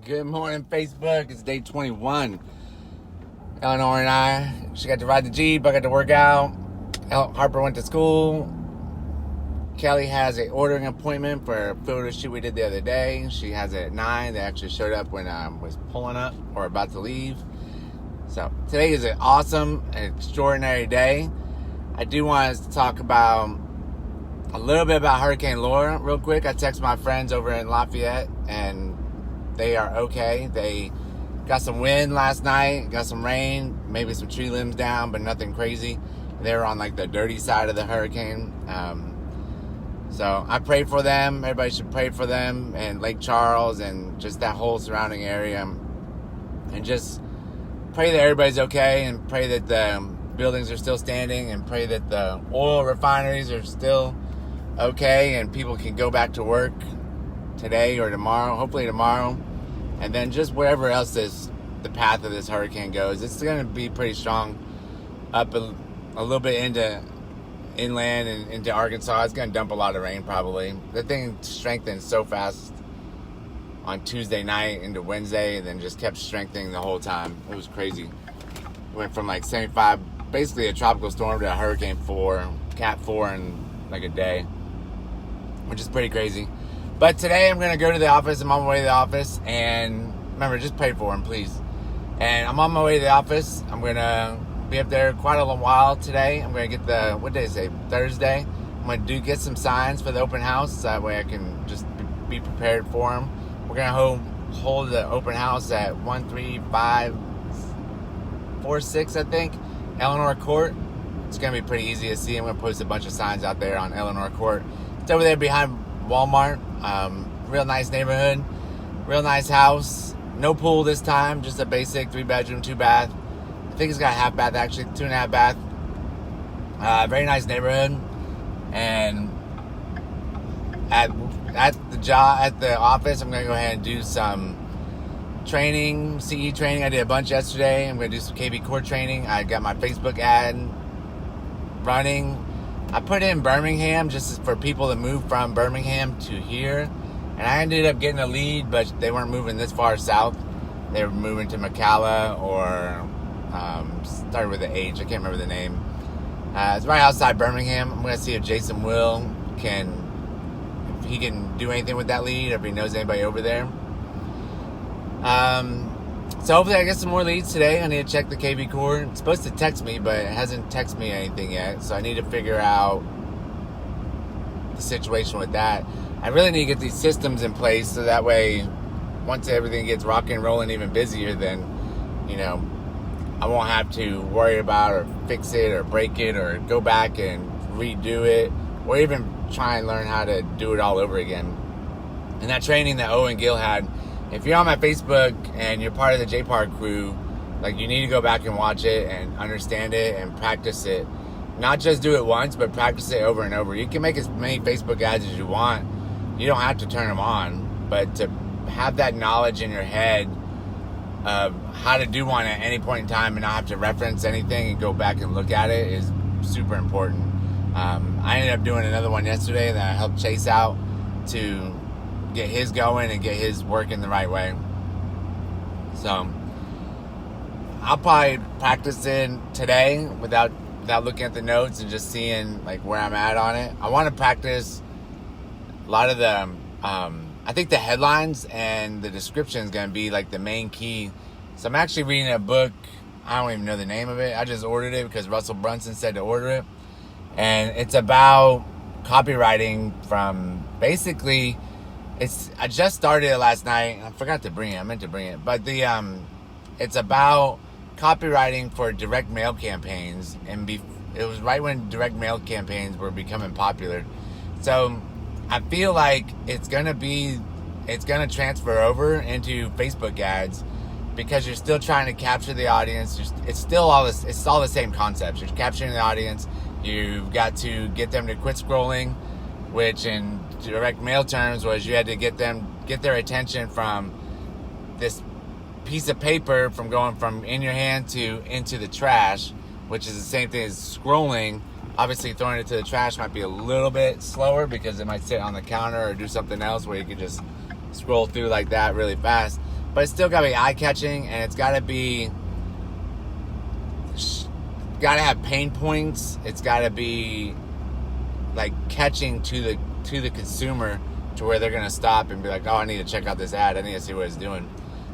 Good morning, Facebook. It's day 21. Eleanor and she got to ride the Jeep. I got to work out. Harper went to school. Kelly has an ordering appointment for a photo shoot we did the other day. She has it at 9. They actually showed up when I was pulling up or about to leave. So today is an awesome and extraordinary day. I do want us to talk about a little bit about Hurricane Laura real quick. I texted my friends over in Lafayette and they are okay. They got some wind last night, got some rain, maybe some tree limbs down, but nothing crazy. They were on like the dirty side of the hurricane. So I prayed for them. Everybody should pray for them and Lake Charles and just that whole surrounding area. And just pray that everybody's okay and pray that the buildings are still standing and pray that the oil refineries are still okay and people can go back to work today or tomorrow, hopefully tomorrow. And then just wherever else the path of this hurricane goes, it's going to be pretty strong up a little bit into inland and into Arkansas. It's going to dump a lot of rain probably. The thing strengthened so fast on Tuesday night into Wednesday and then just kept strengthening the whole time. It was crazy. It went from like 75, basically a tropical storm, to a Hurricane 4, Cat 4 in like a day, which is pretty crazy. But today I'm going to go to the office. I'm on my way to the office. And remember, just pray for him, please. And I'm on my way to the office. I'm going to be up there quite a long while today. I'm going to get what day is it? Thursday. I'm going to get some signs for the open house. So that way I can just be prepared for them. We're going to hold the open house at 13546, I think, Eleanor Court. It's going to be pretty easy to see. I'm going to post a bunch of signs out there on Eleanor Court. It's over there behind Walmart. Real nice neighborhood, real nice house. No pool this time, just a basic 3-bedroom, 2-bath. I think it's got a half bath, actually 2.5 bath. Very nice neighborhood. And at the office, I'm gonna go ahead and do some training, CE training. I did a bunch yesterday. I'm gonna do some KB Core training. I got my Facebook ad running. I put in Birmingham just for people to move from Birmingham to here. And I ended up getting a lead, but they weren't moving this far south. They were moving to McCalla or started with an H. I can't remember the name. It's right outside Birmingham. I'm going to see if Jason Will can do anything with that lead or if he knows anybody over there. So hopefully I get some more leads today. I need to check the KB Core. It's supposed to text me, but it hasn't texted me anything yet. So I need to figure out the situation with that. I really need to get these systems in place so that way once everything gets rocking and rolling even busier, then, I won't have to worry about or fix it or break it or go back and redo it or even try and learn how to do it all over again. And that training that Owen Gill had, if you're on my Facebook and you're part of the JPAR crew, like, you need to go back and watch it and understand it and practice it. Not just do it once, but practice it over and over. You can make as many Facebook ads as you want. You don't have to turn them on, but to have that knowledge in your head of how to do one at any point in time and not have to reference anything and go back and look at it is super important. I ended up doing another one yesterday that I helped Chase out to get his going and get his working the right way. So I'll probably practice it today without looking at the notes and just seeing like where I'm at on it. I want to practice a lot of the I think the headlines and the description is going to be like the main key. So I'm actually reading a book. I don't even know the name of it. I just ordered it because Russell Brunson said to order it. And it's about copywriting from basically, I just started it last night. I forgot to bring it. I meant to bring it. But it's about copywriting for direct mail campaigns. And it was right when direct mail campaigns were becoming popular. So I feel like it's going to transfer over into Facebook ads because you're still trying to capture the audience. It's all the same concepts. You're capturing the audience. You've got to get them to quit scrolling, which in direct mail terms was you had to get their attention from this piece of paper from going from in your hand to into the trash, which is the same thing as scrolling. Obviously, throwing it to the trash might be a little bit slower because it might sit on the counter or do something else where you can just scroll through like that really fast. but it's still gotta be eye-catching, and it's gotta have pain points. It's gotta be like catching to the consumer, to where they're gonna stop and be like, oh, I need to check out this ad. I need to see what it's doing.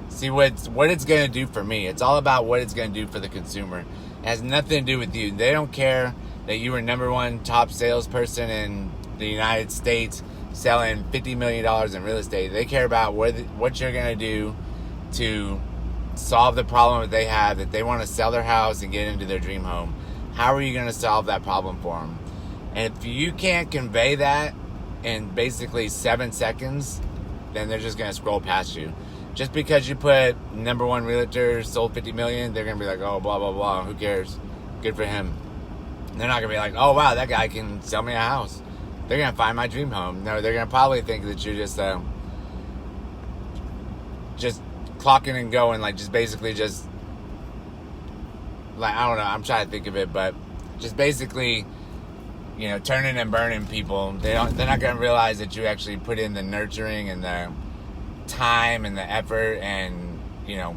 See what it's gonna do for me. It's all about what it's gonna do for the consumer. It has nothing to do with you. They don't care that you were #1 top salesperson in the United States selling $50 million in real estate. They care about what you're gonna do to solve the problem that they have, that they want to sell their house and get into their dream home. How are you going to solve that problem for them? And if you can't convey that in basically 7 seconds, then they're just going to scroll past you. Just because you put #1 realtor sold 50 million, they're going to be like, oh, blah, blah, blah. Who cares? Good for him. And they're not going to be like, oh, wow, that guy can sell me a house. They're going to find my dream home. No, they're going to probably think that you're just clocking and going, like just basically just like, I don't know, I'm trying to think of it, but just basically, you know, turning and burning people. They're not going to realize that you actually put in the nurturing and the time and the effort, and, you know,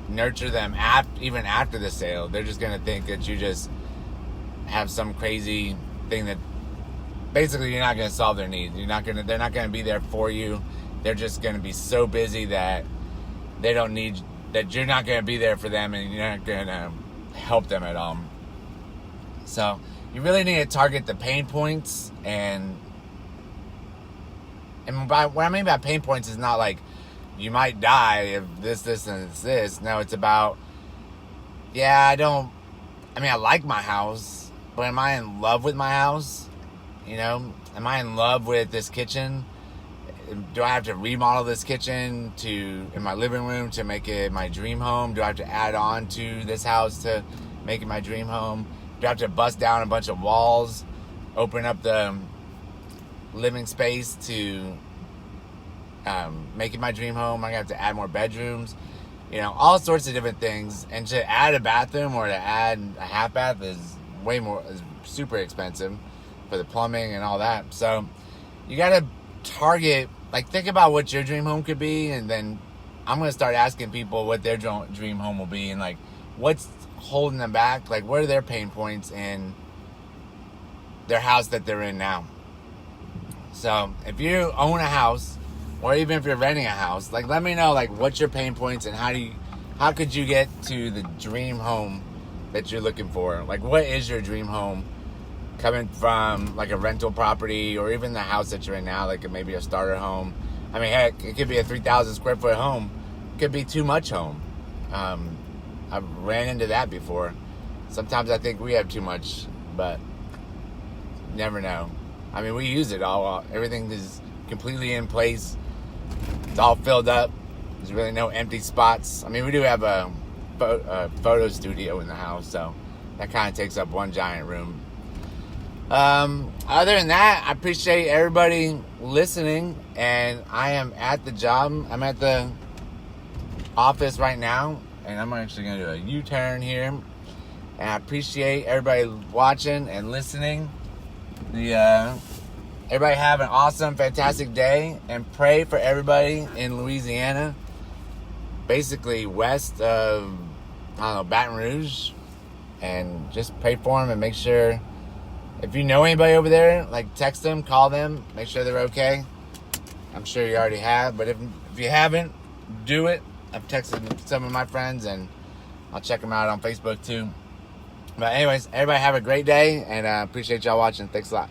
nurture them even after the sale. They're just going to think that you just have some crazy thing that basically you're not going to solve their needs. They're not going to be there for you. They're just going to be so busy that they don't need, that you're not going to be there for them, and you're not going to help them at all. So you really need to target the pain points, and what I mean by pain points is not like you might die if this, and this. No, it's about, I like my house, but am I in love with my house? You know, am I in love with this kitchen? Do I have to remodel this kitchen in my living room to make it my dream home? Do I have to add on to this house to make it my dream home? Do I have to bust down a bunch of walls, open up the living space to make it my dream home? I'm going to have to add more bedrooms, you know, all sorts of different things. And to add a bathroom or to add a half bath is super expensive for the plumbing and all that. So you got to target, like, think about what your dream home could be, and then I'm going to start asking people what their dream home will be, and like what's holding them back, like what are their pain points in their house that they're in now. So if you own a house, or even if you're renting a house, like, let me know, like, what's your pain points, and how could you get to the dream home that you're looking for? Like, what is your dream home? Coming from like a rental property, or even the house that you're in now, like maybe a starter home. I mean, heck, it could be a 3,000 square foot home. It could be too much home. I've ran into that before. Sometimes I think we have too much, but never know. I mean, we use it all. Everything is completely in place. It's all filled up. There's really no empty spots. I mean, we do have a photo studio in the house, so that kind of takes up one giant room. Other than that, I appreciate everybody listening, and I am at the job. I'm at the office right now, and I'm actually going to do a U-turn here, and I appreciate everybody watching and listening. Everybody have an awesome, fantastic day, and pray for everybody in Louisiana, basically west of, Baton Rouge, and just pray for them, and make sure, if you know anybody over there, like, text them, call them, make sure they're okay. I'm sure you already have, but if you haven't, do it. I've texted some of my friends, and I'll check them out on Facebook too. But anyways, everybody have a great day, and I appreciate y'all watching. Thanks a lot.